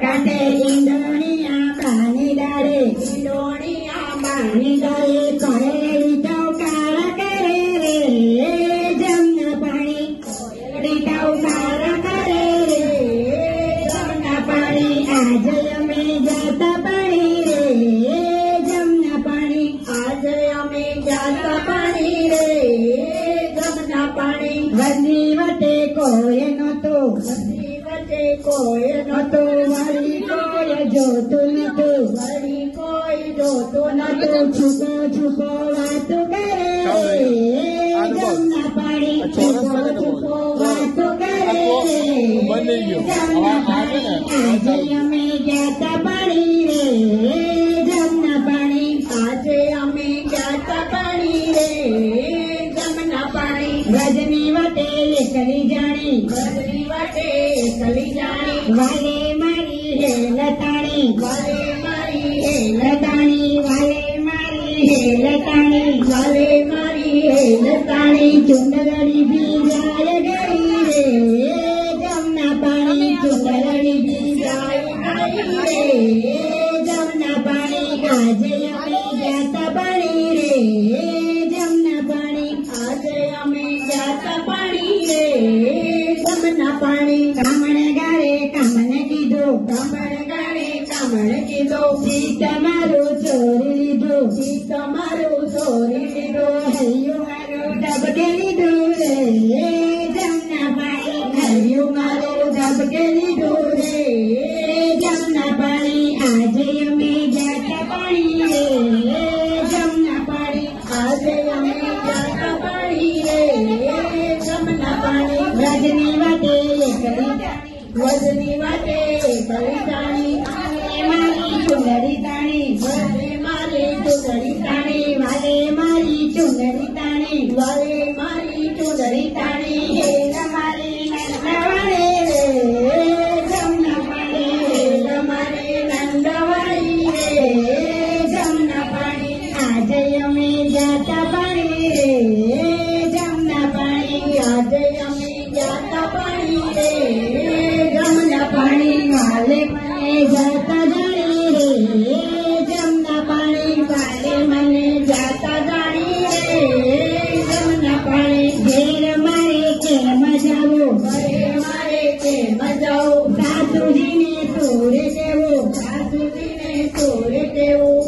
કાંઠે ઈંડોણિયા બાની ડાળે ઈંડોણિયા બાની ડાળે કોયડી ટવકાર કરે રે જમના પાણી કોયડી ટવકાર કરે રે જમના પાણી આજે અમે જાતા પાણી રે જમના પાણી આજે અમે જાતા પાણી રે જમના પાણી વદની વટે કોઈ નહોતો વદની વટે કોઈ નહોતો વળી કોઈ જોતું નહોતું વળી કોઈ જોતું નહોતું છુપો છુપો વાતો કરે જમના પાણી છુપો છુપો વાતો કરે જમના પાણી આજે અમે જાતા પાણી રે જમના પાણી આજે અમે જાતા પાણી રે જમના પાણી રજની વટે એકલી જાણી રજની વટે એકલી જાણી વાલે મારી હે લતાણી વાલે મારી હે લતાણી વાલે મારી હે લતાણી વાલે મારી હે લતાણી ચુંદડી ભીજાય ગઈ રે જમના પાણી ચુંદડી ભીજાય ગઈ રે જમના પાણી આજે અમે જાતા પાણી રે જમના પાણી આજે અમે જાતા પાણી રે જમના પાણી કામણ ગારે કામને કીધું કામણ ગારે કામણે કીધું ઈ તમારું ચોરી લીધું ઈ તમારું ચોરી લીધું હૈયું મારું ધબકે લીધું રે જમના પાણી હૈયું મારું ધબકે લીધું રે જમના પાણી આજે અમે જાતા પાણી રે જમના પાણી આજે અમે જાતા પાણી રે જમના પાણી રજની વાટે એકલી વજની વાટે એકલી જાણી મારી ચુંદડી તાણી વાલે મારી ચુંદડી તાણી વાલે મારી ચુંદડી તાણી વાલે મારી ચુંદડી તાણી હે મારી નંદવાડે રે જમના પાણી હે મારી નંદવાડી રે જમના પાણી આજે અમે જાતા પાણી રે જમના પાણી આજે અમે જાતા પાણી રે જમના પાણી વાલે મને જાતા જાણી રે જમના પાણી વાલે મને જાતા જાણી રે જમના પાણી ઘેર મારે કેમ જાવું ઘરે મારે કેમ જાવું સાસુજીને તોરે દેવું સાસુજીને તોરે દેવું